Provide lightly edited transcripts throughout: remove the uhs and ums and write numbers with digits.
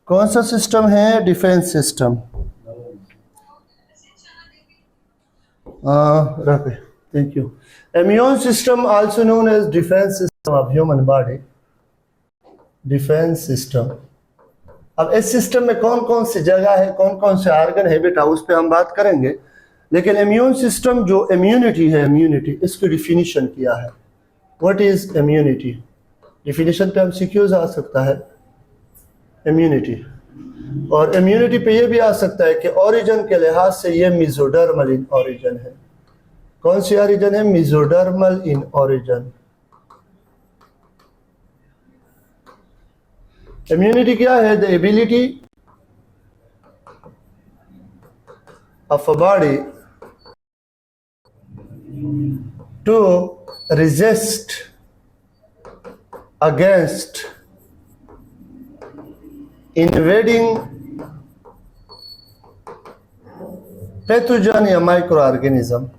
कौन सा सिस्टम है? Defence system. रखे, thank you. Immune system also known as defence system of human body. Defence system. अब इस सिस्टम में कौन कौन सी जगह है, कौन कौन से आर्गन है बेटा, उस पर हम बात करेंगे। लेकिन इम्यून सिस्टम जो इम्यूनिटी है, इम्यूनिटी, इसकी डिफिनीशन क्या है? What is immunity? डिफिनीशन पे हम सीक्यूज आ सकता है इम्यूनिटी, और इम्यूनिटी पे ये भी आ सकता है कि ओरिजिन के लिहाज से ये मेसोडर्मल इन ओरिजिन है। कौन सी ओरिजिन है? Mesodermal in origin. इम्यूनिटी क्या है? The ability of a body to resist against invading pathogen या माइक्रो ऑर्गेनिज्म।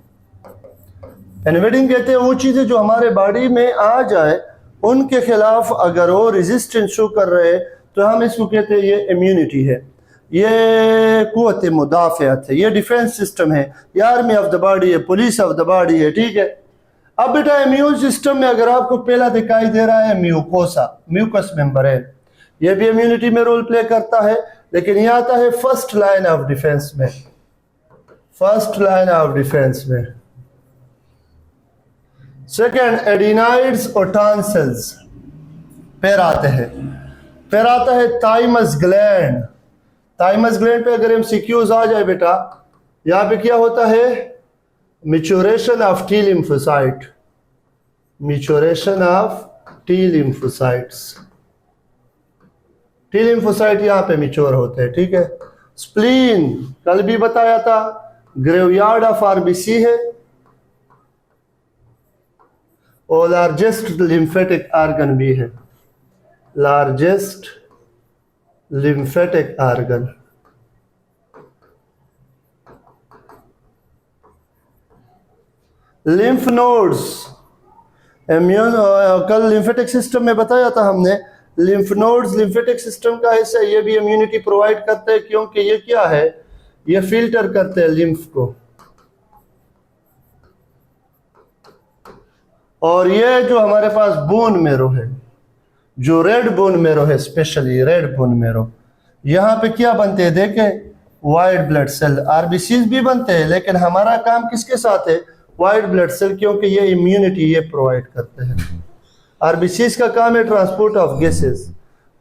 इन्वेडिंग कहते हैं वो चीजें जो हमारे बॉडी में आ जाए, उनके खिलाफ अगर वो रेजिस्टेंस शो कर रहे तो हम इसको कहते हैं ये इम्यूनिटी है, ये कुव्वत मुदाफ़ियत है, ये डिफेंस सिस्टम है, ये आर्मी ऑफ द बॉडी है, पुलिस ऑफ द बॉडी है। ठीक है। अब बेटा इम्यून सिस्टम में अगर आपको पहला दिखाई दे रहा है म्यूकोसा, म्यूकस मेम्ब्रेन, ये भी इम्यूनिटी में रोल प्ले करता है। लेकिन ये आता है फर्स्ट लाइन ऑफ डिफेंस में, फर्स्ट लाइन ऑफ डिफेंस में। सेकेंड, एडिनाइड्स और टॉन्सिल्स फिर आते हैं। फिर आता है थाइमस ग्लैंड। थाइमस ग्लैंड पे अगर एमसीक्यूज आ जाए बेटा, यहाँ पे क्या होता है? maturation of T lymphocyte, maturation of T lymphocytes, T lymphocyte यहाँ पे मिच्योर होते हैं। ठीक है। स्प्लीन कल भी बताया था, ग्रेवयार्ड ऑफ आरबीसी है और लार्जेस्ट लिम्फेटिक आर्गन भी है, largest lymphatic organ. Lymph nodes, immune, कल लिम्फेटिक सिस्टम में बताया था हमने, लिम्फ नोड्स लिम्फेटिक सिस्टम का हिस्सा, ये भी इम्यूनिटी प्रोवाइड करते हैं, क्योंकि ये क्या है? ये फिल्टर करते हैं लिम्फ को। और ये जो हमारे पास बोन मेरो है, जो रेड बोन मेरो है, स्पेशली रेड बोन मेरो, यहाँ पे क्या बनते हैं देखें? वाइट ब्लड सेल, आरबीसीज भी बनते हैं, लेकिन हमारा काम किसके साथ है? वाइट ब्लड सेल, क्योंकि ये इम्यूनिटी ये प्रोवाइड करते हैं। आरबीसीज का काम है ट्रांसपोर्ट ऑफ गैसेस,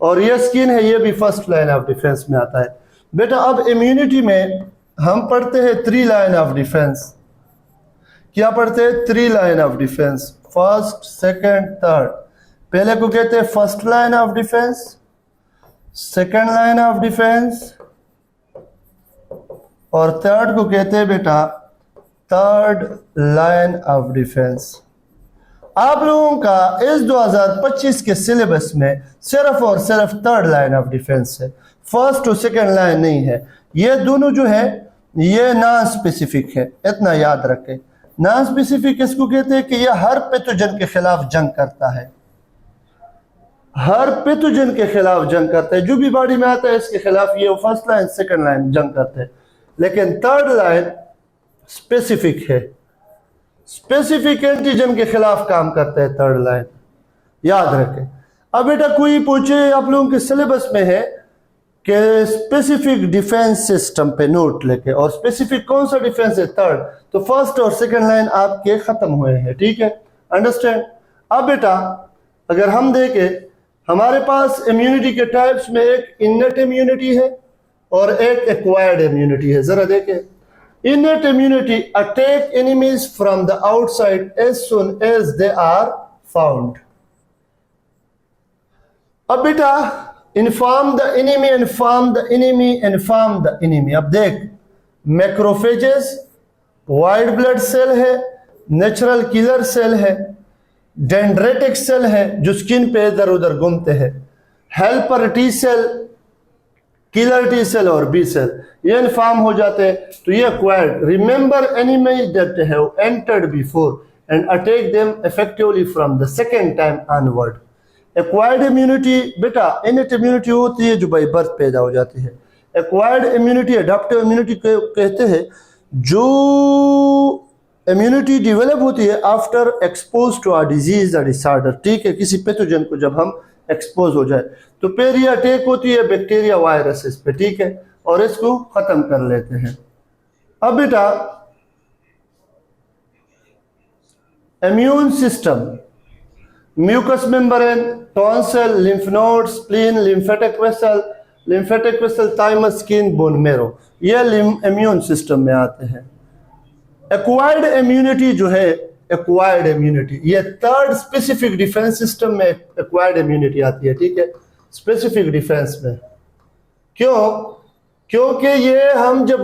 और ये स्किन है, ये भी फर्स्ट लाइन ऑफ डिफेंस में आता है। बेटा अब इम्यूनिटी में हम पढ़ते हैं 3 लाइन ऑफ डिफेंस। क्या पढ़ते हैं? 3 line of defence, first, second, third. पहले को कहते हैं first line of defence, second line of defence, और थर्ड को कहते हैं बेटा थर्ड लाइन ऑफ डिफेंस। आप लोगों का इस 2025 के सिलेबस में सिर्फ और सिर्फ थर्ड लाइन ऑफ डिफेंस है, फर्स्ट और सेकंड लाइन नहीं है। ये दोनों जो है ये नॉन स्पेसिफिक है, इतना याद रखें। नॉन स्पेसिफिक इसको कहते हैं कि ये हर पैथोजन के खिलाफ जंग करता है, हर पैथोजन के खिलाफ जंग करता है, जो भी बॉडी में आता है इसके खिलाफ ये फर्स्ट लाइन सेकंड लाइन जंग करते हैं। लेकिन थर्ड लाइन स्पेसिफिक है, स्पेसिफिक एंटीजन के खिलाफ काम करते हैं थर्ड लाइन, याद रखें। अब बेटा कोई पूछे, आप लोगों के सिलेबस में है कि स्पेसिफिक डिफेंस सिस्टम पे नोट लेके, और स्पेसिफिक कौन सा डिफेंस है? थर्ड। तो फर्स्ट और सेकंड लाइन आपके खत्म हुए हैं। ठीक है, अंडरस्टैंड। अब बेटा अगर हम देखें, हमारे पास इम्यूनिटी के टाइप्स में एक इननेट इम्यूनिटी है और एक एक्वायर्ड इम्यूनिटी है। जरा देखें, innate immunity attack enemies from the outside as soon as they are found. अब बेटा inform the enemy, inform the enemy, inform the enemy। अब देख, मैक्रोफेजेस वाइट ब्लड सेल है, नेचुरल किलर सेल है, dendritic cell है जो skin पे इधर उधर घूमते हैं, helper T cell, killer T cell और बी सेल, ये इन्फॉर्म हो जाते हैं। तो ये acquired. Remember enemy that have entered before and attack them effectively from the second time onward. Acquired immunity बेटा इनेट इम्यूनिटी होती है जो बाई बर्थ पैदा हो जाती है। एक्वायर्ड इम्यूनिटी एडाप्टिव इम्यूनिटी कहते हैं जो इम्यूनिटी डेवलप होती है after expose to a disease और डिसऑर्डर। ठीक है, किसी पैथोजन को जब हम एक्सपोज हो जाए तो फिर ये अटैक होती है बैक्टीरिया वायरसेस पे। ठीक है, और इसको खत्म कर लेते हैं। अब बेटा immune system, mucous membrane, tonsil, lymph node, spleen, lymphatic vessel, thymus, skin, bone marrow, ये इम्यून सिस्टम में आते हैं। एक्वायर्ड इम्यूनिटी जो है, एक्वायर्ड इम्यूनिटी ये थर्ड स्पेसिफिक डिफेंस सिस्टम में एक्वायर्ड इम्यूनिटी आती है। ठीक है, स्पेसिफिक डिफेंस में क्यों? क्योंकि ये हम जब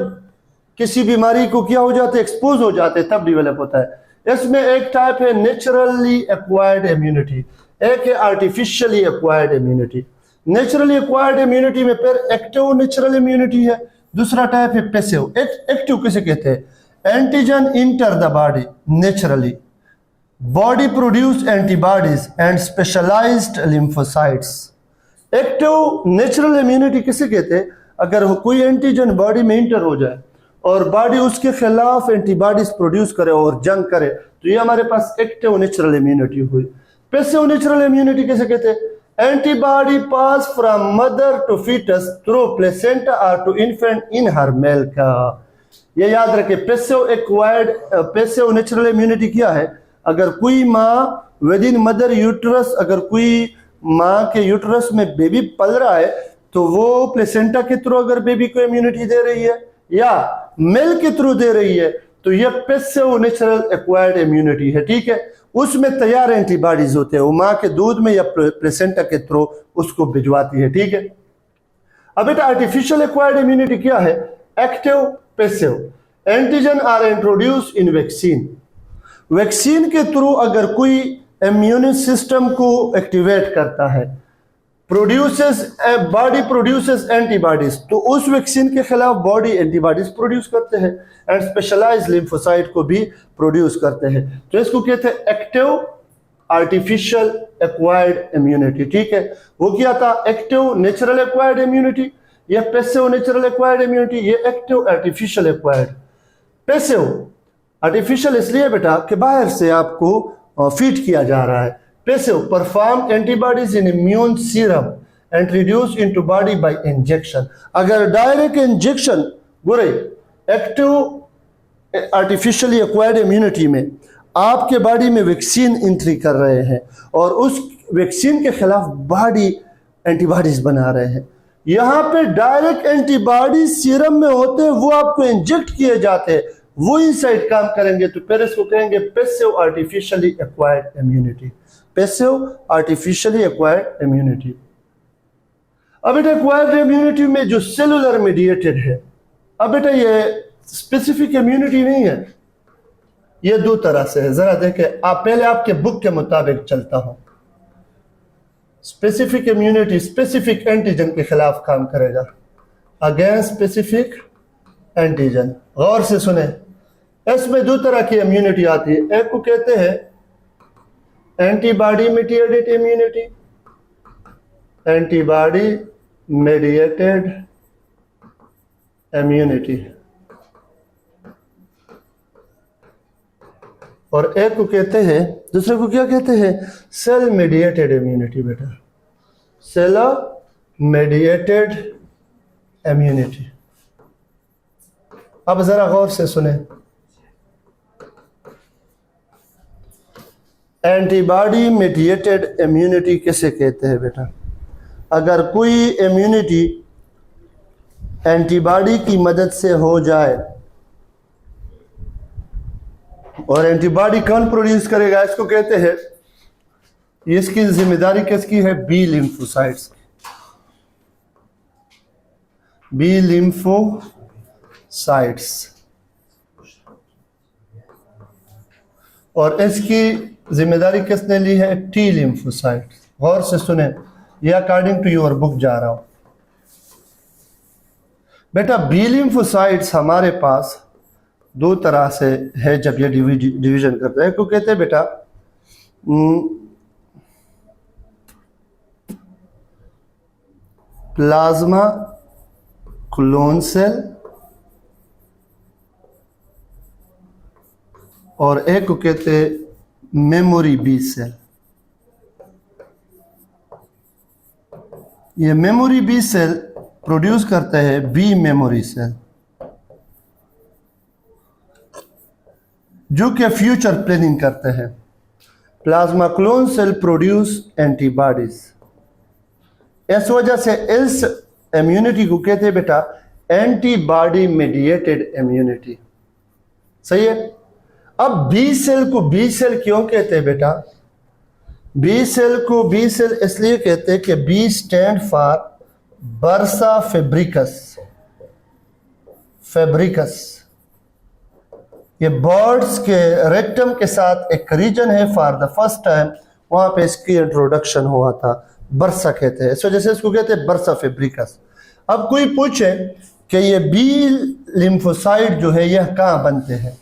किसी बीमारी को क्या हो जाते, एक्सपोज हो जाते, तब डेवलप होता है। इसमें एक टाइप है नेचुरली एक्वायर्ड इम्यूनिटी, एक है artificially acquired immunity. Naturally acquired immunity में फिर एक्टिव नेचुरल इम्यूनिटी है, दूसरा टाइप है पैसिव। एक्टिव किसे कहते हैं? Antigen enter the body naturally, body produce antibodies and specialized lymphocytes. Active natural immunity किसे कहते हैं? अगर कोई एंटीजन बॉडी में इंटर हो जाए और बॉडी उसके खिलाफ एंटीबॉडीज प्रोड्यूस करे और जंग करे तो ये हमारे पास एक्टिव नेचुरल इम्यूनिटी हुई। पैसिव नेचुरल इम्यूनिटी कैसे कहते हैं? Antibody pass from mother to foetus through placenta और to infant in her milk. ये याद रखे, पैसिव नेचुरल इम्यूनिटी क्या है? अगर कोई माँ विद इन मदर यूट्रस, अगर कोई माँ के यूट्रस में बेबी पल रहा है तो वो प्लेसेंटा के थ्रू अगर बेबी को इम्यूनिटी दे रही है या मिल्क के थ्रू दे रही है तो यह पैसिव नेचुरल एक्वायर्ड इम्यूनिटी है। ठीक है, उसमें तैयार एंटीबॉडीज होते हैं, वो माँ के दूध में या प्लेसेंटा के थ्रू उसको भिजवाती है। ठीक है, अब बेटा आर्टिफिशियल एक्वायर्ड इम्यूनिटी क्या है? Active, passive. Antigen are introduce in vaccine, vaccine के थ्रू अगर कोई इम्यून सिस्टम को एक्टिवेट करता है, बॉडी प्रोड्यूसेस एंटीबॉडीज, तो उस वैक्सीन के खिलाफ बॉडी एंटीबॉडीज प्रोड्यूस करते हैं एंड स्पेशलाइज लिम्फोसाइट को भी प्रोड्यूस करते हैं। तो इसको कहते हैं एक्टिव आर्टिफिशियल एक्वायर्ड इम्यूनिटी। ठीक है, वो क्या था? एक्टिव नेचुरल एक्वायर्ड इम्यूनिटी, ये पैसिव नेचुरल एक्वायर्ड इम्यूनिटी, ये active artificial acquired. Passive artificial इसलिए बेटा कि बाहर से आपको फीड किया जा रहा है। Passive, perform antibodies in immune serum and introduce into body by injection. अगर डायरेक्ट इंजेक्शन गुरे एक्टिव आर्टिफिशियली एक्वायर्ड इम्यूनिटी में आपके बॉडी में वैक्सीन एंट्री कर रहे हैं और उस वैक्सीन के खिलाफ बॉडी एंटीबॉडीज बना रहे हैं, यहाँ पे डायरेक्ट एंटीबॉडीज सीरम में होते हैं, वो आपको इंजेक्ट किए जाते हैं, वो इनसाइड काम करेंगे, तो फिर इसको कहेंगे passive artificially acquired immunity. Passive artificially acquired immunity. अब बेटा एक्वायर्ड इम्यूनिटी में जो सेलुलर मीडिएटेड है, अब बेटा ये स्पेसिफिक इम्यूनिटी नहीं है, ये दो तरह से है। जरा देखें, आप पहले आपके बुक के मुताबिक चलता हूं। स्पेसिफिक इम्यूनिटी स्पेसिफिक एंटीजन के खिलाफ काम करेगा, अगेंस्ट स्पेसिफिक एंटीजन। गौर से सुने, इसमें दो तरह की इम्यूनिटी आती है, एक को कहते हैं antibody mediated immunity, antibody mediated immunity, और एक को कहते हैं, दूसरे को क्या कहते हैं? Cell mediated immunity. बेटा सेल मीडिएटेड इम्यूनिटी। अब जरा गौर से सुने, एंटीबॉडी मीडिएटेड इम्यूनिटी किसे कहते हैं बेटा? अगर कोई इम्यूनिटी एंटीबॉडी की मदद से हो जाए, और एंटीबॉडी कौन प्रोड्यूस करेगा? इसको कहते हैं, इसकी जिम्मेदारी किसकी है? बी लिम्फोसाइट्स, बी लिम्फोसाइट्स, और इसकी जिम्मेदारी किसने ली है? T lymphocyte. गौर से सुने, ये अकॉर्डिंग टू योर बुक जा रहा हूं बेटा। बी लिम्फोसाइट्स हमारे पास दो तरह से है जब ये डिवीजन करते हैं, को कहते हैं बेटा प्लाज्मा क्लोन सेल और एक को कहते हैं मेमोरी बी सेल। ये मेमोरी बी सेल प्रोड्यूस करता है बी मेमोरी सेल, जो कि फ्यूचर प्लानिंग करते हैं। Plasma clone cell produce antibodies. इस वजह से इस इम्यूनिटी को कहते हैं बेटा एंटीबॉडी मेडिएटेड इम्यूनिटी। सही है। अब बी सेल को बी सेल क्यों कहते हैं बेटा? बी सेल को बी सेल इसलिए कहते हैं कि B stand for bursa Fabricius. Fabricius ये बर्ड्स के रेक्टम के साथ एक रीजन है। फॉर द फर्स्ट टाइम वहां पे इसकी इंट्रोडक्शन हुआ था, बर्सा कहते हैं, इस वजह से इसको कहते हैं बर्सा फेब्रिकस। अब कोई पूछे कि ये बी लिम्फोसाइट जो है यह कहाँ बनते हैं,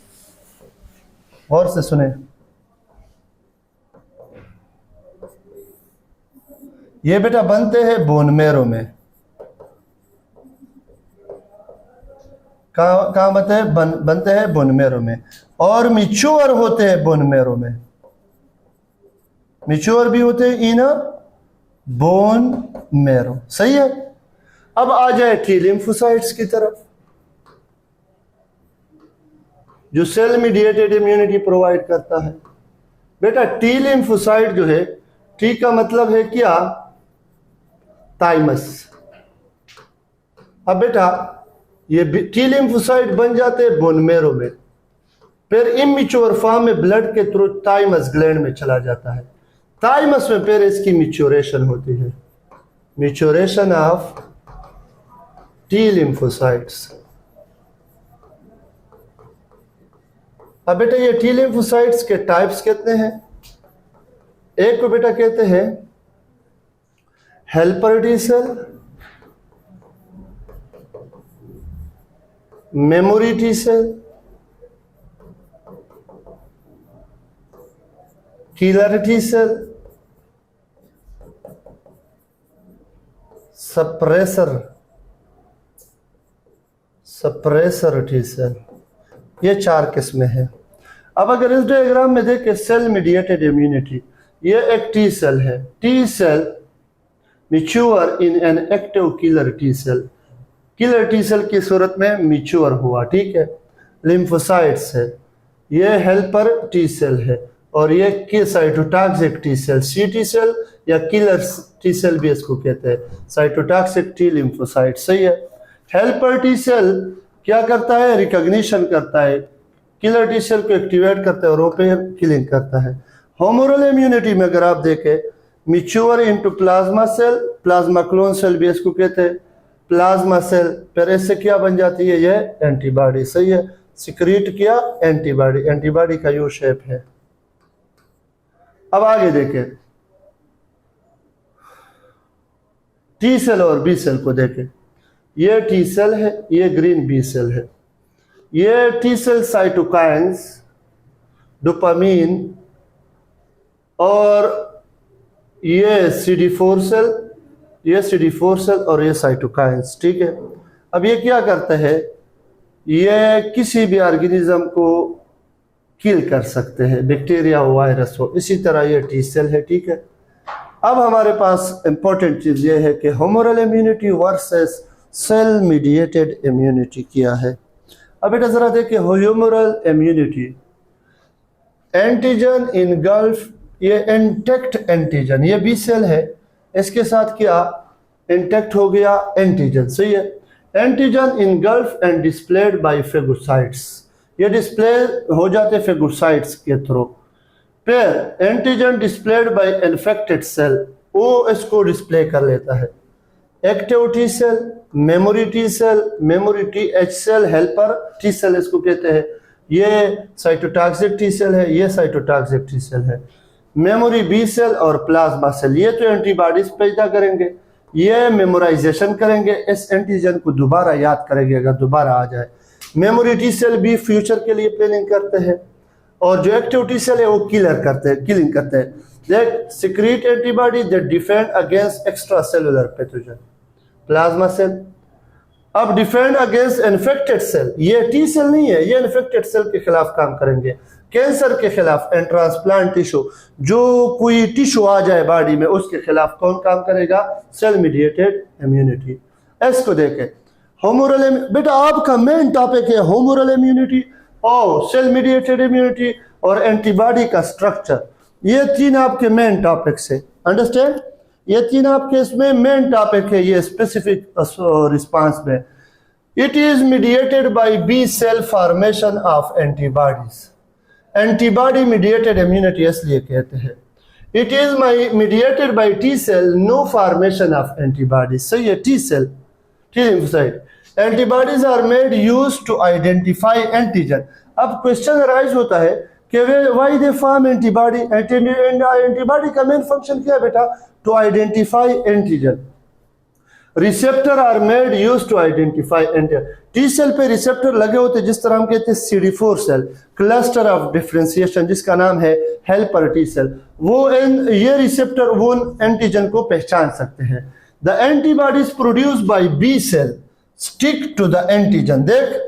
गौर से सुने। ये बेटा बनते हैं बोन मेरो में। कहाँ बनते हैं? बनते हैं बोन मेरो में, और मिच्योर होते हैं बोन मेरो में। मिच्योर भी होते हैं इन बोन मेरो। सही है। अब आ जाए टी लिम्फोसाइट्स की तरफ, जो सेल मीडिएटेड इम्यूनिटी प्रोवाइड करता है। बेटा टी लिम्फोसाइट जो है, टी का मतलब है क्या? थाइमस। अब बेटा ये टी लिम्फोसाइट बन जाते हैं बोन मेरो में, फिर इमेच्योर फॉर्म में ब्लड के थ्रू थाइमस ग्लैंड में चला जाता है। थाइमस में फिर इसकी मैच्योरेशन होती है, मैच्योरेशन ऑफ टी लिम्फोसाइट्स। अब बेटा ये टी लिम्फोसाइट्स के टाइप्स कितने हैं? एक को बेटा कहते हैं helper T cell, memory T cell, killer T cell, suppressor T cell. ये चार किस्में हैं। अब अगर इस डायग्राम में देखें सेल मीडिएटेड इम्यूनिटी, ये एक टी सेल है। T cell mature in an active killer T cell. Killer T cell की सूरत में मैच्योर हुआ, ठीक है। लिम्फोसाइट्स है, ये हेल्पर टी सेल है, और ये की cytotoxic T cell, C T cell या किलर टी सेल भी इसको कहते हैं, साइटोटॉक्सिक टी लिम्फोसाइट। सही है। हेल्पर टी सेल क्या करता है? रिकॉग्निशन करता है, किलर टी सेल को एक्टिवेट करता है और वो पे किलिंग करता है। होमोरल इम्यूनिटी में अगर आप देखें, mature into plasma cell, plasma clone cell भी इसको कहते हैं। प्लाज्मा सेल फिर इससे क्या बन जाती है? ये एंटीबॉडी। सही है। सिक्रीट किया एंटीबॉडी, एंटीबॉडी का यू शेप है। अब आगे देखें, टी सेल और बी सेल को देखें। ये टी सेल है, ये ग्रीन बी सेल है। ये टी सेल साइटोकाइंस, डोपामीन, और ये CD4 सेल, ये CD4 सेल और ये साइटोकाइंस, ठीक है। अब ये क्या करता है? ये किसी भी ऑर्गेनिज्म को किल कर सकते हैं, बैक्टीरिया हो, वायरस हो। इसी तरह ये टी सेल है, ठीक है। अब हमारे पास इंपॉर्टेंट चीज ये है कि humoral immunity versus cell mediated immunity क्या है। अब बेटा जरा देखिए, होमोरल इम्यूनिटी, एंटीजन इनगल्फ, ये इंटेक्ट एंटीजन, ये बी सेल है, इसके साथ क्या इंटेक्ट हो गया? एंटीजन। सही है। Antigen engulf and displayed by phagocytes, ये डिस्प्ले हो जाते फेगोसाइट्स के थ्रू। फिर antigen displayed by infected cell, वो इसको डिस्प्ले कर लेता है। Active T cell, memory T cell, memory T H cell, helper T cell इसको कहते हैं। ये साइटोटॉक्सिक टी सेल है, ये साइटोटॉक्सिक टी सेल है। मेमोरी बी सेल और प्लाज्मा सेल, ये तो एंटीबॉडीज पैदा करेंगे, ये मेमोराइजेशन करेंगे, इस एंटीजन को दोबारा याद करेंगे अगर दोबारा आ जाए। मेमोरी टी सेल भी फ्यूचर के लिए प्लानिंग करते हैं, और जो एक्टिव टी सेल है वो किलर करते हैं, किलिंग करते हैं। They secrete antibody that defend against extra cellular pathogen. Plasma cell. अब डिफेंड अगेंस्ट इन्फेक्टेड सेल, ये टी सेल नहीं है, ये इन्फेक्टेड सेल के खिलाफ काम करेंगे। कैंसर के खिलाफ एंड ट्रांसप्लांट टिश्यू, जो कोई टिश्यू आ जाए बॉडी में उसके खिलाफ कौन काम करेगा? Cell mediated immunity. इसको देखें, होमोरल, बेटा आपका मेन टॉपिक है होमोरल इम्यूनिटी और सेल मीडिएटेड इम्यूनिटी और एंटीबॉडी का स्ट्रक्चर। ये तीन आपके मेन टॉपिक्स है, अंडरस्टैंड? ये तीन आपके इसमें मेन टॉपिक है ये स्पेसिफिक रिस्पांस में। It is mediated by B cell formation of antibodies. Antibody mediated immunity इसलिए कहते हैं। It is mediated by T cell, no formation of antibodies. सही है, T cell, T lymphocyte. Antibodies are made use to identify antigen. अब question arise होता है कि why they form antibody. Antibody का मेन फंक्शन क्या है बेटा? To identify antigen. Receptor are made use to identify antigen. T cell पे receptor लगे होते, जिस तरह हम कहते हैं CD4 cell, cluster of differentiation, जिसका नाम है हेल्पर टी सेल। वो ये रिसेप्टर वो एंटीजन को पहचान सकते हैं। The antibodies produce by B cell stick to the antigen. देख,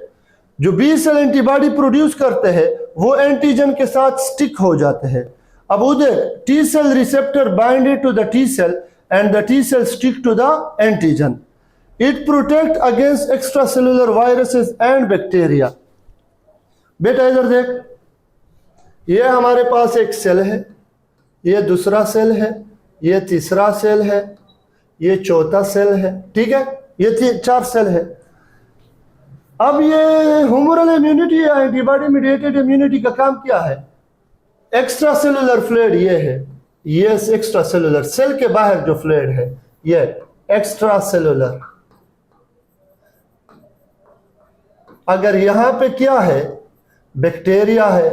जो बी सेल एंटीबॉडी प्रोड्यूस करते हैं वो एंटीजन के साथ स्टिक हो जाते हैं। अब उधर T cell receptor binded to the T cell and the T cell stick to the antigen. It protect against extra cellular viruses and bacteria. बेटा इधर देख, ये हमारे पास एक सेल है, ये दूसरा सेल है, ये तीसरा सेल है, ये चौथा सेल है, ठीक है? ये 4 सेल है। अब ये ह्यूमरल इम्यूनिटी या एंटीबॉडी मीडिएटेड इम्यूनिटी का काम क्या है? एक्स्ट्रा सेलुलर फ्लूइड ये है, ये एक्स्ट्रा सेलुलर, सेल के बाहर जो फ्लूइड है ये एक्स्ट्रा सेलुलर। अगर यहां पे क्या है? बैक्टीरिया है,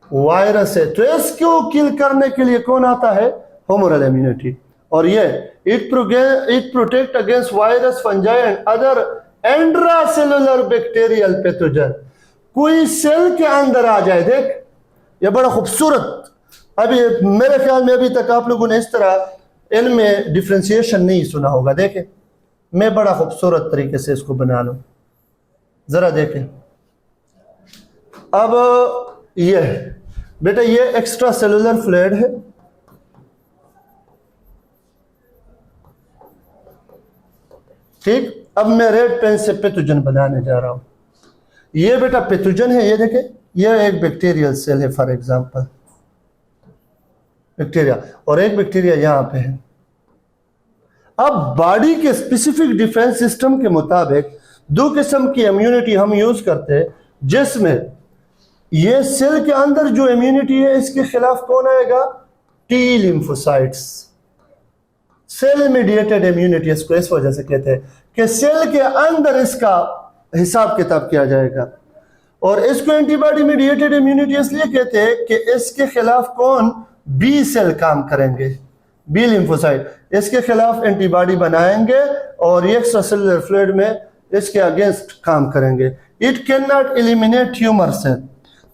वायरस है, तो इसको किल करने के लिए कौन आता है? Humoral immunity. और ये it protect against virus, fungi and other intracellular bacterial pathogen. कोई सेल के अंदर आ जाए, देख ये बड़ा खूबसूरत। अभी मेरे ख्याल में अभी तक आप लोगों ने इस तरह इनमें डिफ्रेंशिएशन नहीं सुना होगा। देखें, मैं बड़ा खूबसूरत तरीके से इसको बना लूं, जरा देखें। अब ये बेटा ये एक्स्ट्रा सेलुलर फ्लूइड है, ठीक? अब मैं रेड पेन से पैथोजन बनाने जा रहा हूं। ये बेटा पैथोजन है, ये देखें, ये एक बैक्टीरियल सेल है फॉर एग्जांपल, बैक्टीरिया, और एक बैक्टीरिया यहां पे है। अब बॉडी के स्पेसिफिक डिफेंस सिस्टम के मुताबिक 2 किस्म की इम्यूनिटी हम यूज करते हैं, जिसमें ये सेल के अंदर जो इम्यूनिटी है इसके खिलाफ कौन आएगा? T lymphocytes. Cell mediated immunity इसको इस वजह से कहते हैं कि सेल के अंदर इसका हिसाब किताब किया जाएगा। और इसको एंटीबॉडी मीडिएटेड इम्यूनिटी इसलिए कहते हैं कि इसके खिलाफ कौन? बी सेल काम करेंगे, बी लिम्फोसाइट इसके खिलाफ एंटीबॉडी बनाएंगे और ये एक्स्ट्रा सेलुलर फ्लूइड में इसके अगेंस्ट काम करेंगे। It can not eliminate tumour cell.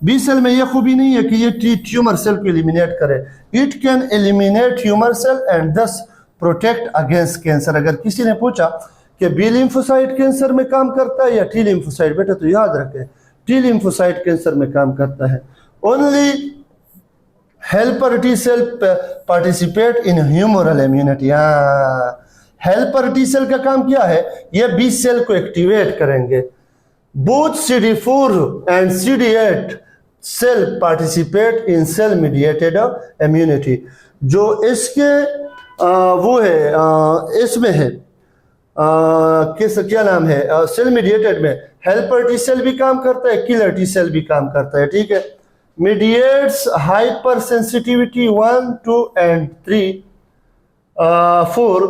B cell में ये खूबी नहीं है कि ये ट्यूमर सेल को एलिमिनेट करे। It can eliminate tumour cell and thus protect against cancer. अगर किसी ने पूछा कि बी लिम्फोसाइट कैंसर में काम करता है या टी लिम्फोसाइट, बेटा तो याद रखें टी लिम्फोसाइट कैंसर में काम करता है। Only helper T cell participate in humoral immunity. Helper T cell का काम क्या है? ये बी सेल को एक्टिवेट करेंगे। Both CD4 and CD8 cell participate in cell mediated immunity. जो इसके वो है इसमें है क्या नाम है, सेल मीडिएटेड में हेल्पर टी सेल भी काम करता है, किलर टी सेल भी काम करता है, ठीक है। Mediates hyper sensitivity 1, 2 and 3, 4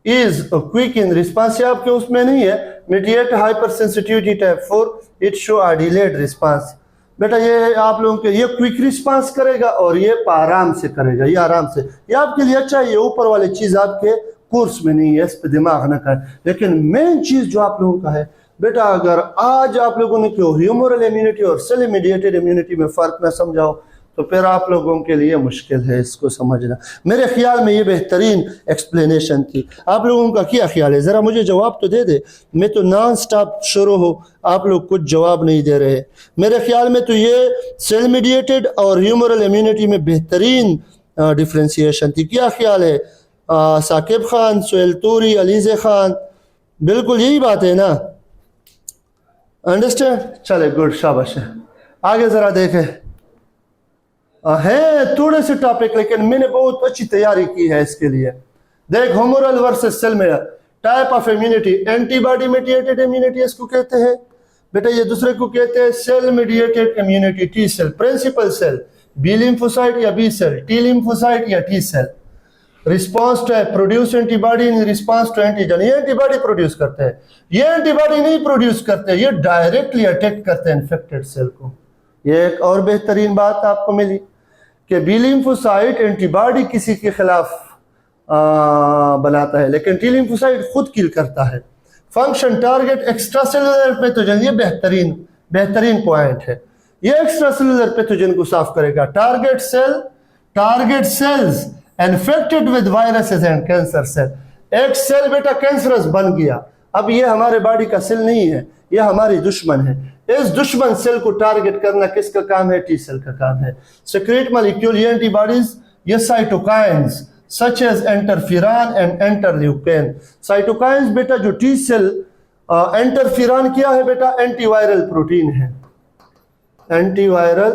is quick in response. आपके उसमें नहीं है mediate hyper sensitivity type 4, it show a delayed response. बेटा ये आप लोगों के ये क्विक रिस्पांस करेगा और ये आराम से करेगा, ये आराम से, ये आपके लिए अच्छा है। ये ऊपर वाली चीज आपके कोर्स में नहीं है, इस पर दिमाग न कर। लेकिन मेन चीज जो आप लोगों का है बेटा, अगर आज आप लोगों ने क्यों ह्यूमरल इम्यूनिटी और सेल मीडिएटेड इम्यूनिटी में फर्क न समझाओ तो फिर आप लोगों के लिए मुश्किल है इसको समझना। मेरे ख्याल में ये बेहतरीन एक्सप्लेनेशन थी। आप लोगों का क्या ख्याल है? ज़रा मुझे जवाब तो दे दे। मैं तो नॉन स्टॉप शुरू हो, आप लोग कुछ जवाब नहीं दे रहे। मेरे ख्याल में तो ये सेल मीडिएटेड और ह्यूमरल इम्यूनिटी में बेहतरीन डिफ्रेंशिएशन थी। क्या ख्याल है साकिब खान, सुहेल तूरी, अलीज़े खान? बिल्कुल यही बात है ना? अंडरस्टैंड? चले गुड, शाबाश है। आगे ज़रा देखें। है थोड़े से टॉपिक, लेकिन मैंने बहुत अच्छी तैयारी की है इसके लिए। देख, ह्यूमरल वर्सेस सेल में type of immunity, antibody mediated immunity इसको कहते हैं बेटा। ये दूसरे को कहते हैं cell mediated immunity, T cell, principal cell, B lymphocyte या बी सेल, टी लिम्फोसाइट या T cell. Response to produce antibody in response to antigen, ये एंटीबॉडी प्रोड्यूस करते हैं। ये एंटीबॉडी नहीं प्रोड्यूस करते, ये डायरेक्टली अटैक करते हैं इन्फेक्टेड सेल को। ये एक और बेहतरीन बात आपको मिली कि बी लिम्फोसाइट एंटीबॉडी किसी के खिलाफ बनाता है, लेकिन टी लिम्फोसाइट खुद किल करता है। Function, target extra cellular pathogen, ये बेहतरीन पॉइंट है। ये एक्स्ट्रा सेलुलर पैथोजन को साफ करेगा। Target cells infected with viruses and cancer cell. एक सेल बेटा कैंसरस बन गया, अब ये हमारे बॉडी का सेल नहीं है, ये हमारी दुश्मन है। इस दुश्मन सेल को टारगेट करना किसका काम है? टी सेल का काम है। सिक्रेट मॉलिक्यूल, ये एंटीबॉडीज, ये cytokines such as interferon and interleukin. Cytokines बेटा जो टी सेल, इंटरफेरॉन क्या है बेटा? एंटीवायरल प्रोटीन है, एंटीवायरल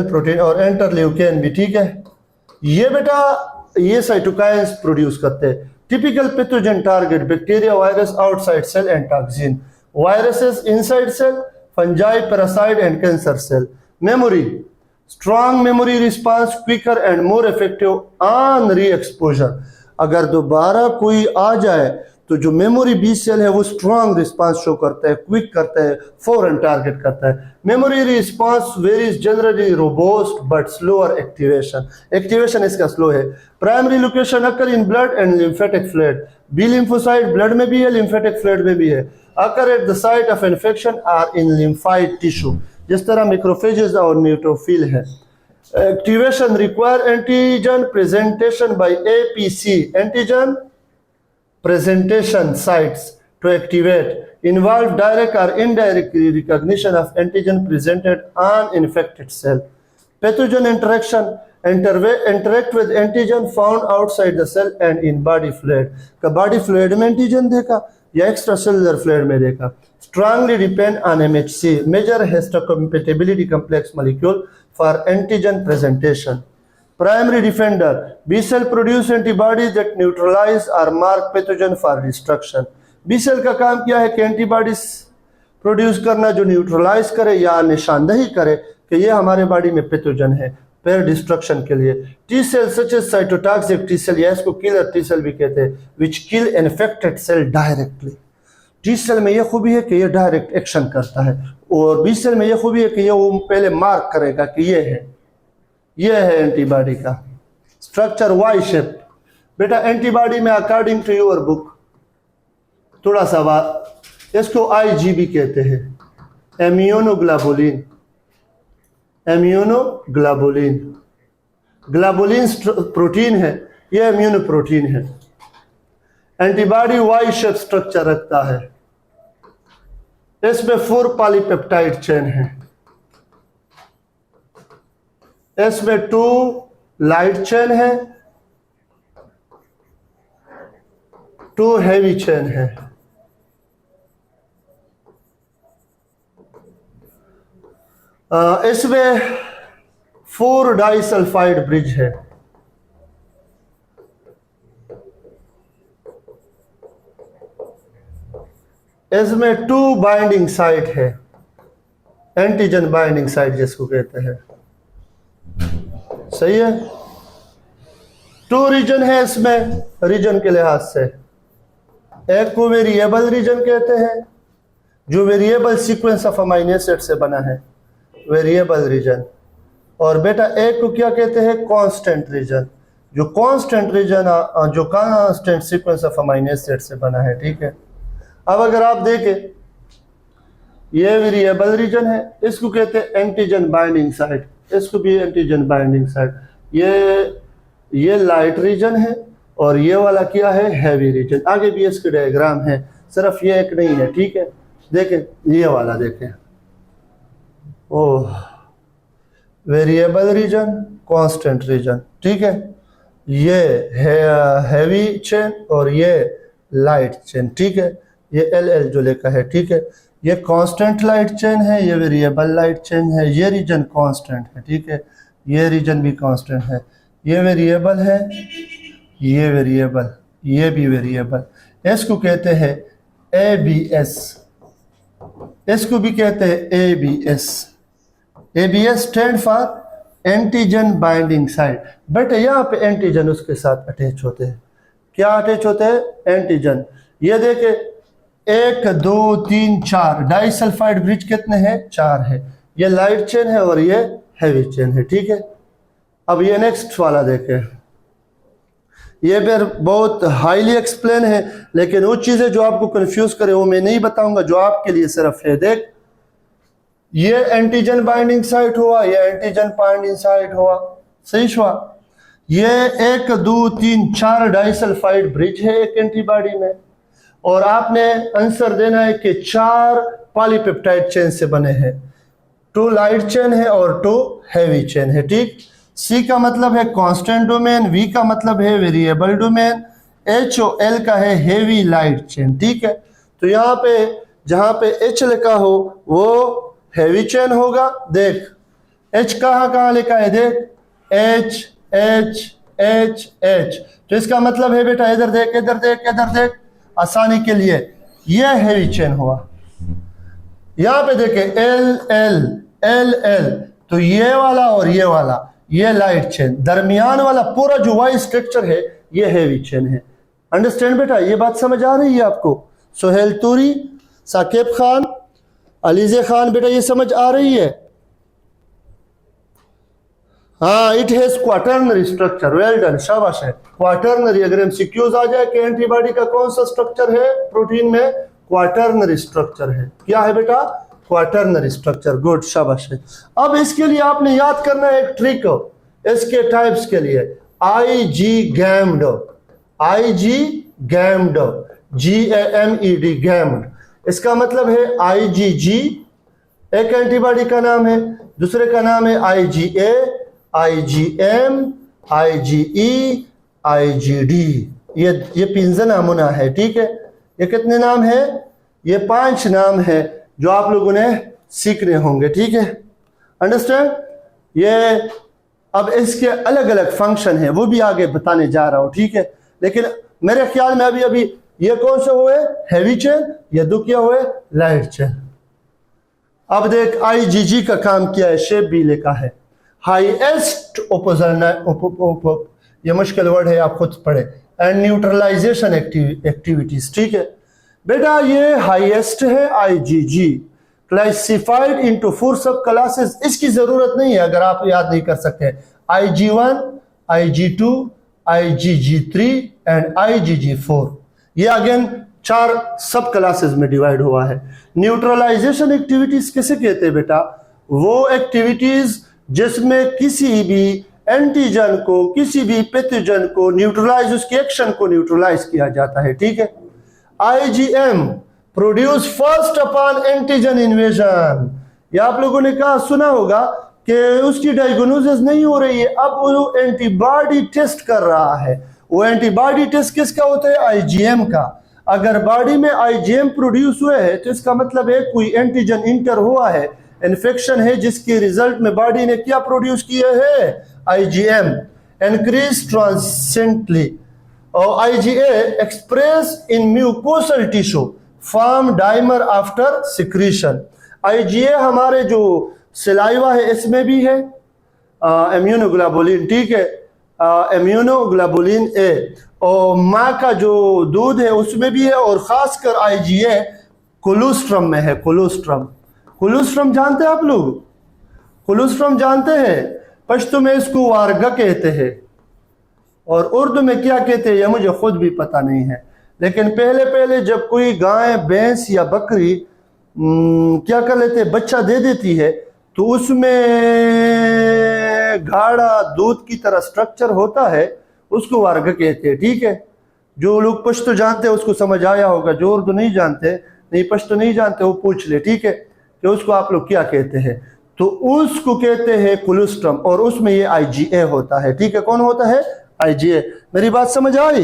प्रोटीन और इंटरल्यूकिन भी, ठीक है। ये बेटा ये साइटोकाइंस प्रोड्यूस करते हैं। Typical pathogen target, bacteria, virus outside cell and toxin, viruses inside cell, fungi, parasite and cancer cell. Memory, strong memory response, quicker and more effective on reexposure. अगर दोबारा कोई आ जाए तो जो मेमोरी बी सेल है वो strong response show करता है, क्विक करता है, फौरन टारगेट करता है। Memory response varies generally robust but slower activation इसका स्लो है। Primary location occur in blood and lymphatic fluid, B lymphocyte blood में भी है, लिम्फेटिक फ्लूइड में भी है। Occur at the site of infection or in lymphoid tissue, जिस तरह मैक्रोफेजेस और न्यूट्रोफिल है। Activation require antigen presentation by APC, antigen presentation sites to activate, involve direct or indirect recognition of antigen presented on infected cell. Pathogen interact with antigen found outside the cell and in body fluid. का body fluid में antigen देखा या extracellular fluid में देखा। Strongly depend on MHC, major histocompatibility complex molecule for antigen presentation. Primary defender, B cell produce antibodies that neutralize or mark pathogen for destruction. B cell का काम क्या है कि एंटीबॉडीज प्रोड्यूस करना जो न्यूट्रलाइज करे या निशानदही करे कि ये हमारे बॉडी में पैथोजन है, फिर डिस्ट्रक्शन के लिए। T cell such as cytotoxic T cell, या इसको किलर टी सेल भी कहते हैं, which kill infected cell directly. T cell में ये खूबी है कि ये डायरेक्ट एक्शन करता है, और बी सेल में ये खूबी है कि ये वो पहले मार्क करेगा कि ये है एंटीबॉडी का स्ट्रक्चर, वाई शेप। बेटा एंटीबॉडी में अकॉर्डिंग टू योर बुक थोड़ा सा बात, इसको आईजीबी कहते हैं, इम्यूनोग्लोबुलिन। ग्लोबुलिन प्रोटीन है, ये इम्यूनो प्रोटीन है। एंटीबॉडी वाई शेप स्ट्रक्चर रखता है, इसमें 4 पॉलीपेप्टाइड चेन है, इसमें 2 लाइट चेन है, 2 हेवी चेन है। इसमें 4 डाइसल्फाइड ब्रिज है। इसमें 2 बाइंडिंग साइट है, एंटीजन बाइंडिंग साइट जिसको कहते हैं, सही है। 2 रीजन है इसमें, रीजन के लिहाज से एक को वेरिएबल रीजन कहते हैं, जो variable sequence of amino acid से बना है, वेरिएबल रीजन। और बेटा एक को क्या कहते हैं? कांस्टेंट रीजन, जो कांस्टेंट रीजन जो constant sequence of amino acid से बना है, ठीक है। अब अगर आप देखें ये वेरिएबल रीजन है, इसको कहते हैं एंटीजन बाइंडिंग साइट, इसको भी एंटीजन बाइंडिंग साइट। ये लाइट रीजन है और ये वाला क्या है, हैवी रीजन। आगे भी इसके डायग्राम है, सिर्फ ये एक नहीं है, ठीक है। देखें ये वाला देखें, ओह वेरिएबल रीजन, कांस्टेंट रीजन, ठीक है। ये है हैवी चेन और ये लाइट चेन, ठीक है। ये एल जो लिखा है, ठीक है। ये कांस्टेंट लाइट चेन है, ये वेरिएबल लाइट चेन है। ये रीजन कांस्टेंट है, ठीक है। ये रीजन भी कांस्टेंट है। ये वेरिएबल है, ये वेरिएबल, ये भी वेरिएबल। इसको कहते हैं ABS, इसको भी कहते हैं ABS। ABS stand for antigen binding site. But यहाँ पे एंटीजन उसके साथ अटैच होते हैं। क्या अटैच होते हैं, एंटीजन। ये देखे 1 2 3 4 डाइसल्फाइड ब्रिज कितने हैं, 4 है। ये लाइट चेन है और ये हैवी चेन है, ठीक है। अब ये नेक्स्ट वाला देखें, ये फिर बहुत हाईली एक्सप्लेन है, लेकिन वो चीज़ें जो आपको कंफ्यूज करे वो मैं नहीं बताऊंगा, जो आपके लिए सिर्फ है। देख ये एंटीजन बाइंडिंग साइट हुआ, ये एंटीजन बाइंडिंग साइट हुआ, सही हुआ। ये 1 2 3 4 डाइसल्फाइड ब्रिज है एक एंटीबॉडी में, और आपने आंसर देना है कि 4 पॉलीपेप्टाइड चेन से बने हैं। 2 लाइट चेन है और 2 हैवी चेन है, ठीक। सी का मतलब है कांस्टेंट डोमेन, वी का मतलब है वेरिएबल डोमेन, एच और एल का है हेवी लाइट चेन, ठीक है। तो यहाँ पे जहाँ पे एच लिखा हो वो हैवी चेन होगा। देख एच कहाँ लिखा है, देख एच एच एच एच। तो इसका मतलब है बेटा, इधर देख इधर देख इधर देख, आसानी के लिए ये हैवी चेन हुआ। यहाँ पे देखे एल एल एल एल, तो ये वाला और ये वाला, ये लाइट चेन। दरमियान वाला पूरा जो वाई स्ट्रक्चर है ये हैवी चेन है। अंडरस्टैंड बेटा, ये बात समझ आ रही है आपको? सोहेल तूरी, साकिब खान, अलीजे खान, बेटा ये समझ आ रही है? हाँ, it has quaternary structure. Well done, शाबाश है। क्वाटर्नरी, अगर एमसीक्यूज आ जाए कि एंटीबॉडी का कौन सा स्ट्रक्चर है प्रोटीन में, क्वाटर्नरी स्ट्रक्चर है। क्या है बेटा? Quaternary structure. गुड, शाबाश है। अब इसके लिए आपने याद करना है एक ट्रिक इसके टाइप्स के लिए, IG गैम्ड, IG गैम्ड, GAMED गैम्ड। इसका मतलब है IgG एक एंटीबॉडी का नाम है, दूसरे का नाम है IgA, IgM, IgE, IgD। ये 5 नामुना है, ठीक है। ये कितने नाम है? ये 5 नाम है जो आप लोगों ने सीखने होंगे, ठीक है। अंडरस्टैंड? ये अब इसके अलग अलग फंक्शन है, वो भी आगे बताने जा रहा हूं, ठीक है। लेकिन मेरे ख्याल में अभी ये कौन सा हुए, हैवी चेन, ये दो क्या हुए, लाइट चेन। अब देख IgG का काम किया है, शेप भी लिखा है, हाईएस्ट ओपोजन, ये मुश्किल वर्ड है, आप खुद पढ़े, एंड न्यूट्रलाइजेशन एक्टिविटीज, ठीक है बेटा। ये हाईएस्ट है IgG, क्लासिफाइड इनटू 4 सब क्लासेस। इसकी जरूरत नहीं है अगर आप याद नहीं कर सकते। IG1, IG2, IgG3 and IgG4, ये अगेन 4 सब क्लासेस में डिवाइड हुआ है। न्यूट्रलाइजेशन एक्टिविटीज किसे कहते हैं बेटा? वो एक्टिविटीज जिसमें किसी भी एंटीजन को, किसी भी पैथोजन को न्यूट्रलाइज, उसके एक्शन को न्यूट्रलाइज किया जाता है, ठीक है। IgM produce first upon antigen invasion. ये आप लोगों ने कहा, सुना होगा कि उसकी डायग्नोसिस नहीं हो रही है, अब वो एंटीबॉडी टेस्ट कर रहा है। वो एंटीबॉडी टेस्ट किसका होता है? IgM का। अगर बॉडी में IgM प्रोड्यूस हुए हैं तो इसका मतलब है कोई एंटीजन इंटर हुआ है, इन्फेक्शन है, जिसके रिजल्ट में बॉडी ने क्या प्रोड्यूस किया है? IgM। इंक्रीज ट्रांसेंटली और IgA express in mucosal tissue, form dimer after secretion. IgA हमारे जो सलाइवा है इसमें भी है, इम्यूनोग्लोबुलिन, ठीक है, इम्यूनोग्लोबुलिन A, और माँ का जो दूध है उसमें भी है, और खासकर IgA कोलोस्ट्रम में है। कोलोस्ट्रम जानते हैं आप लोग? कोलोस्ट्रम जानते हैं? पश्तो में इसको वारगा कहते हैं, और उर्दू में क्या कहते हैं ये मुझे खुद भी पता नहीं है। लेकिन पहले जब कोई गाय, भैंस या बकरी क्या कर लेते हैं, बच्चा दे देती है तो उसमें गाढ़ा दूध की तरह स्ट्रक्चर होता है, उसको वर्ग कहते हैं। ठीक है, जो लोग पश्तो जानते हैं उसको समझ आया होगा, जो उर्दू नहीं जानते, नहीं पश्तो नहीं जानते, वो पूछ ले। ठीक है, कि उसको आप लोग क्या कहते हैं, तो उसको कहते हैं कोलोस्ट्रम, और उसमें ये आईजीए होता है। ठीक है, कौन होता है, आईजीए। मेरी बात समझ आई?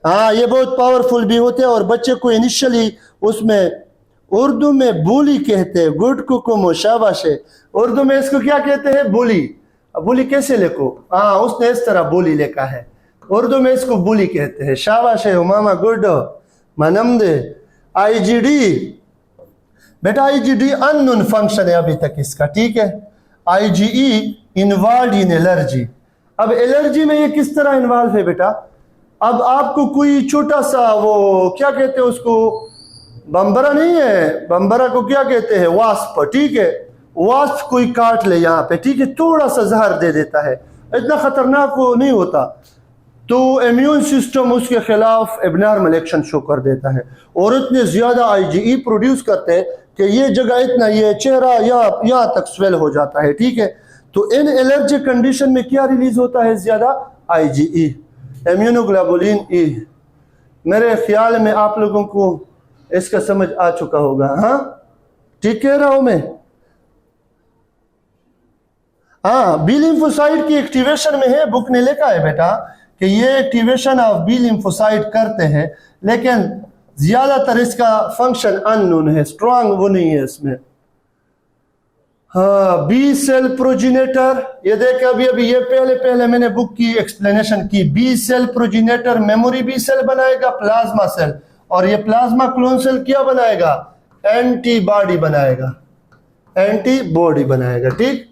हाँ, ये बहुत पावरफुल भी होते हैं, और बच्चे को इनिशियली उसमें उर्दू में बोली कहते हैं, गुड कुकुम शाबाशे। उर्दू में इसको क्या कहते हैं, बोली। अब बोली कैसे लिखो, हाँ उसने इस तरह बोली लिखा है, उर्दू में इसको बोली कहते हैं। शाबाश है मामा, गुड मनमदे। आईजीडी बेटा, आईजीडी अननोन फंक्शन है अभी तक इसका। ठीक है, आईजीई इन्वॉल्व इन एलर्जी। अब एलर्जी में ये किस तरह इन्वॉल्व है बेटा, अब आपको कोई छोटा सा वो क्या कहते हैं उसको, बम्बरा नहीं है, बम्बरा को क्या कहते हैं, वास्प। ठीक है, वास्प कोई काट ले यहाँ पे, ठीक है, थोड़ा सा जहर दे देता है, इतना खतरनाक वो नहीं होता, तो इम्यून सिस्टम उसके खिलाफ एबनॉर्मल एक्शन शो कर देता है, और इतने ज्यादा आईजीई प्रोड्यूस करते हैं कि ये जगह इतना, ये चेहरा यहाँ तक स्वेल हो जाता है। ठीक है, तो इन एलर्जी कंडीशन में क्या रिलीज होता है ज्यादा, आईजीई, इम्यूनोग्लोबुलिन ई। मेरे ख्याल में आप लोगों को इसका समझ आ चुका होगा। हाँ, ठीक कह रहा हूं मैं? हाँ, बी लिम्फोसाइट की एक्टिवेशन में है, बुक ने लिखा है बेटा कि ये एक्टिवेशन ऑफ बी लिम्फोसाइट करते हैं, लेकिन ज्यादातर इसका फंक्शन अननोन है, स्ट्रांग वो नहीं है इसमें। हाँ, बी सेल प्रोजिनेटर, ये देखे अभी अभी ये पहले मैंने बुक की एक्सप्लेनेशन की। B cell progenitor memory B cell बनाएगा, प्लाज्मा सेल, और ये प्लाज्मा क्लोन सेल क्या बनाएगा, एंटीबॉडी बनाएगा, एंटीबॉडी बनाएगा। ठीक,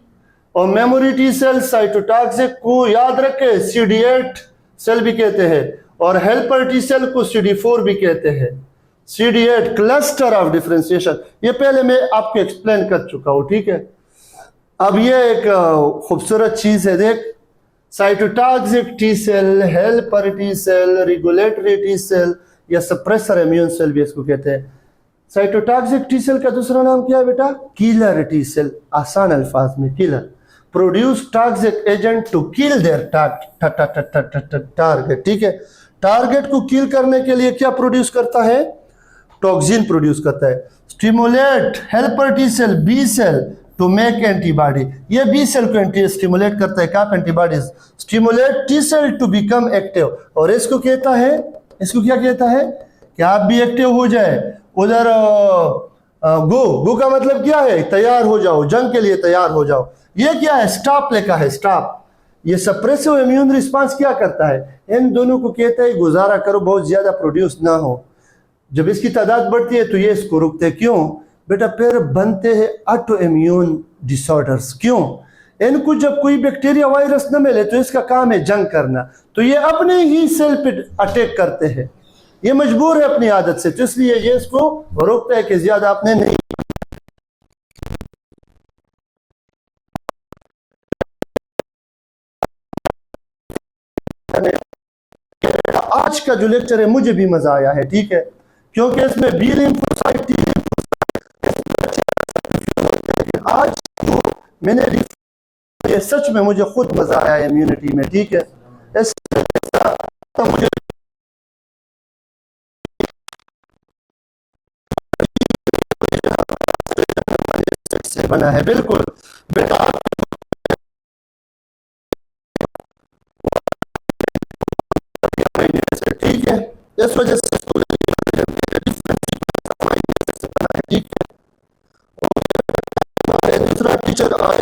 और मेमोरी टी सेल साइटोटॉक्सिक को याद रखे CD8 सेल भी कहते हैं, और हेल्पर टी सेल को CD4 भी कहते हैं। CD8 क्लस्टर ऑफ डिफरेंशिएशन, ये पहले मैं आपको एक्सप्लेन कर चुका हूं। ठीक है, अब ये एक खूबसूरत चीज है, देख, cytotoxic T cell, helper T cell, regulatory T cell, या सप्रेसर इम्यून सेल भी इसको कहते हैं। साइटोटॉक्सिक टी सेल का दूसरा नाम क्या है बेटा, किलर टी सेल, आसान अल्फाज में killer, produce toxic agent to kill their target. ठीक है, टारगेट को किल करने के लिए क्या प्रोड्यूस करता है, टॉक्सिन प्रोड्यूस करता है। Stimulate helper T cell B cell to make antibody, ये बी सेल को स्टिमुलेट करता है, क्या antibodies, stimulate T cell to become active, और इसको कहता है, इसको क्या कहता है कि आप भी एक्टिव हो जाए। उधर गो का मतलब क्या है, तैयार हो जाओ, जंग के लिए तैयार हो जाओ। ये क्या है, स्टॉप लिखा है, स्टॉप। ये सप्रेसिव इम्यून रिस्पांस क्या करता है, इन दोनों को कहता है गुजारा करो, बहुत ज्यादा प्रोड्यूस ना हो। जब इसकी तादाद बढ़ती है तो ये इसको रुकते हैं। क्यों बेटा, फिर बनते हैं ऑटो इम्यून डिसऑर्डर्स। क्यों, इनको जब कोई बैक्टीरिया वायरस न मिले तो इसका काम है जंग करना, तो ये अपने ही सेल पे अटैक करते हैं, ये मजबूर है अपनी आदत से, तो इसलिए ये इसको रोकता है कि ज्यादा आपने नहीं। आज का जो लेक्चर है मुझे भी मजा आया है। ठीक है, क्योंकि इसमें बी लिम्फोसाइट, टी लिम्फोसाइट, आज जो मैंने ये सच में मुझे खुद मजा आया है इम्यूनिटी में। ठीक है, तो मुझे से बना है, बिल्कुल बेटा। ठीक है, इस वजह से ठीक है, दूसरा टीचर आया